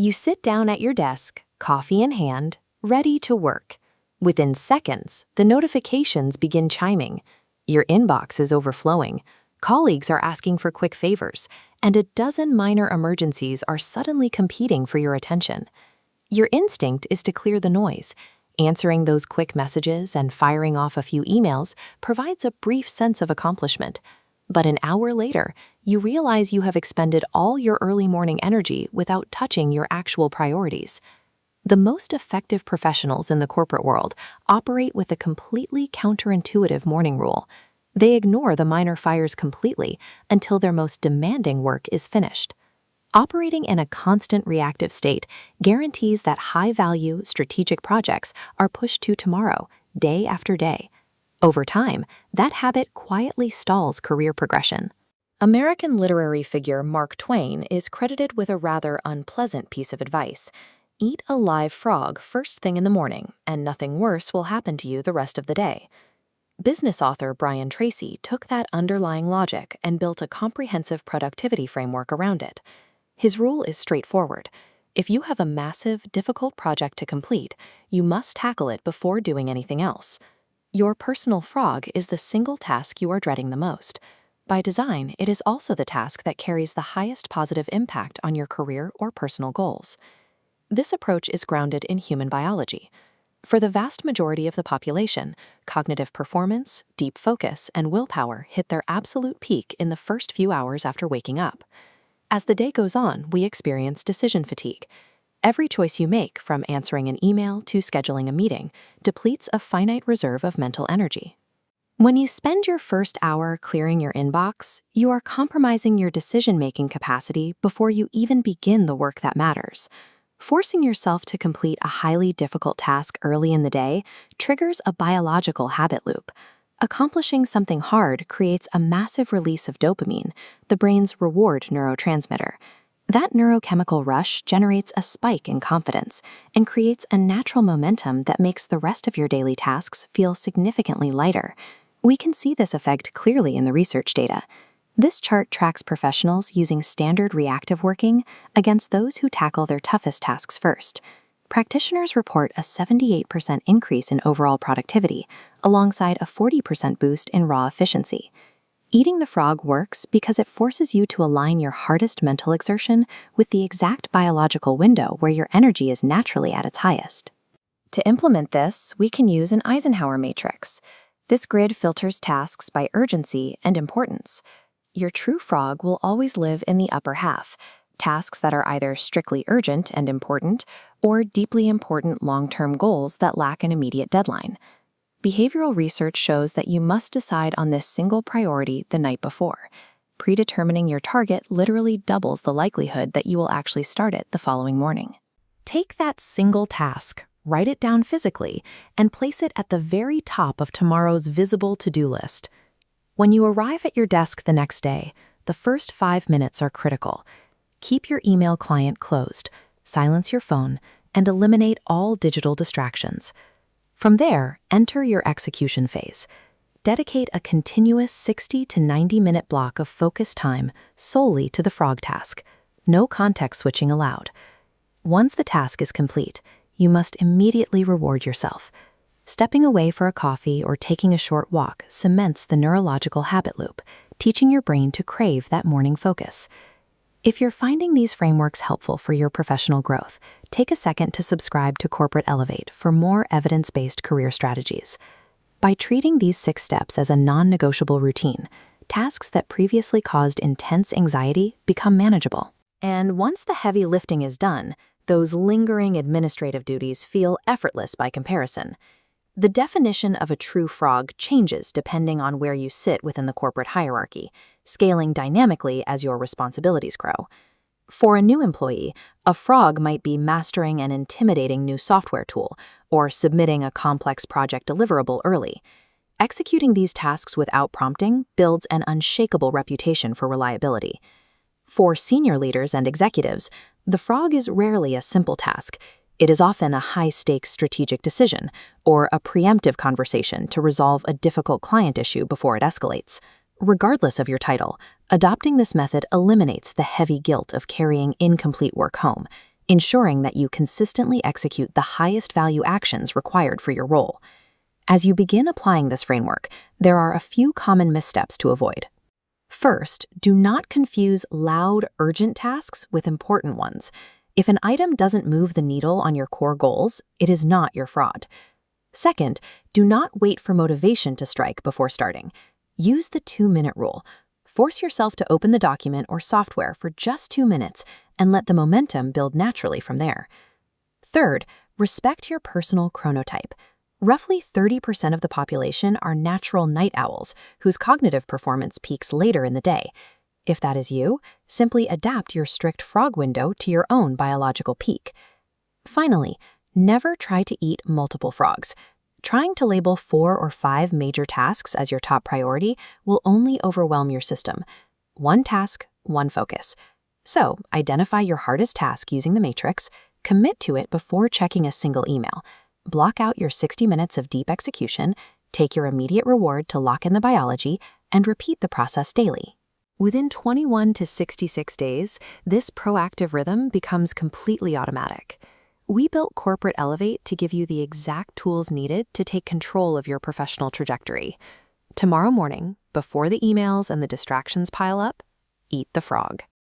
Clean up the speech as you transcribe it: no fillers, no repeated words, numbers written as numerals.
You sit down at your desk, coffee in hand, ready to work. Within seconds, the notifications begin chiming. Your inbox is overflowing. Colleagues are asking for quick favors, and a dozen minor emergencies are suddenly competing for your attention. Your instinct is to clear the noise. Answering those quick messages and firing off a few emails provides a brief sense of accomplishment. But an hour later, you realize you have expended all your early morning energy without touching your actual priorities. The most effective professionals in the corporate world operate with a completely counterintuitive morning rule. They ignore the minor fires completely until their most demanding work is finished. Operating in a constant reactive state guarantees that high-value, strategic projects are pushed to tomorrow, day after day. Over time, that habit quietly stalls career progression. American literary figure Mark Twain is credited with a rather unpleasant piece of advice. Eat a live frog first thing in the morning, and nothing worse will happen to you the rest of the day. Business author Tracy took that underlying logic and built a comprehensive productivity framework around it. His rule is straightforward. If you have a massive, difficult project to complete, you must tackle it before doing anything else. Your personal frog is the single task you are dreading the most. By design, it is also the task that carries the highest positive impact on your career or personal goals. This approach is grounded in human biology. For the vast majority of the population, cognitive performance, deep focus, and willpower hit their absolute peak in the first few hours after waking up. As the day goes on, we experience decision fatigue. Every choice you make, from answering an email to scheduling a meeting, depletes a finite reserve of mental energy. When you spend your first hour clearing your inbox, you are compromising your decision-making capacity before you even begin the work that matters. Forcing yourself to complete a highly difficult task early in the day triggers a biological habit loop. Accomplishing something hard creates a massive release of dopamine, the brain's reward neurotransmitter. That neurochemical rush generates a spike in confidence and creates a natural momentum that makes the rest of your daily tasks feel significantly lighter. We can see this effect clearly in the research data. This chart tracks professionals using standard reactive working against those who tackle their toughest tasks first. Practitioners report a 78% increase in overall productivity, alongside a 40% boost in raw efficiency. Eating the frog works because it forces you to align your hardest mental exertion with the exact biological window where your energy is naturally at its highest. To implement this, we can use an Eisenhower matrix. This grid filters tasks by urgency and importance. Your true frog will always live in the upper half, tasks that are either strictly urgent and important or deeply important long-term goals that lack an immediate deadline. Behavioral research shows that you must decide on this single priority the night before. Predetermining your target literally doubles the likelihood that you will actually start it the following morning. Take that single task, write it down physically, and place it at the very top of tomorrow's visible to-do list. When you arrive at your desk the next day, the first 5 minutes are critical. Keep your email client closed, silence your phone, and eliminate all digital distractions. From there, enter your execution phase. Dedicate a continuous 60 to 90-minute block of focus time solely to the frog task. No context switching allowed. Once the task is complete, you must immediately reward yourself. Stepping away for a coffee or taking a short walk cements the neurological habit loop, teaching your brain to crave that morning focus. If you're finding these frameworks helpful for your professional growth, take a second to subscribe to Corporate Elevate for more evidence-based career strategies. By treating these 6 steps as a non-negotiable routine, tasks that previously caused intense anxiety become manageable. And once the heavy lifting is done, those lingering administrative duties feel effortless by comparison. The definition of a true frog changes depending on where you sit within the corporate hierarchy, scaling dynamically as your responsibilities grow. For a new employee, a frog might be mastering an intimidating new software tool or submitting a complex project deliverable early. Executing these tasks without prompting builds an unshakable reputation for reliability. For senior leaders and executives, the frog is rarely a simple task. It is often a high-stakes strategic decision or a preemptive conversation to resolve a difficult client issue before it escalates. Regardless of your title, adopting this method eliminates the heavy guilt of carrying incomplete work home. ensuring that you consistently execute the highest value actions required for your role. As you begin applying this framework, there are a few common missteps to avoid. First, do not confuse loud, urgent tasks with important ones. If an item doesn't move the needle on your core goals, it is not your fraud. Second, do not wait for motivation to strike before starting. Use the 2-minute rule. Force yourself to open the document or software for just 2 minutes and let the momentum build naturally from there. Third, respect your personal chronotype. Roughly 30% of the population are natural night owls whose cognitive performance peaks later in the day. If that is you, simply adapt your strict frog window to your own biological peak. Finally, never try to eat multiple frogs. Trying to label 4 or 5 major tasks as your top priority will only overwhelm your system. One task, one focus. So, identify your hardest task using the matrix, commit to it before checking a single email. Block out your 60 minutes of deep execution, take your immediate reward to lock in the biology, and repeat the process daily. Within 21 to 66 days, this proactive rhythm becomes completely automatic. We built Corporate Elevate to give you the exact tools needed to take control of your professional trajectory. Tomorrow morning, before the emails and the distractions pile up, eat the frog.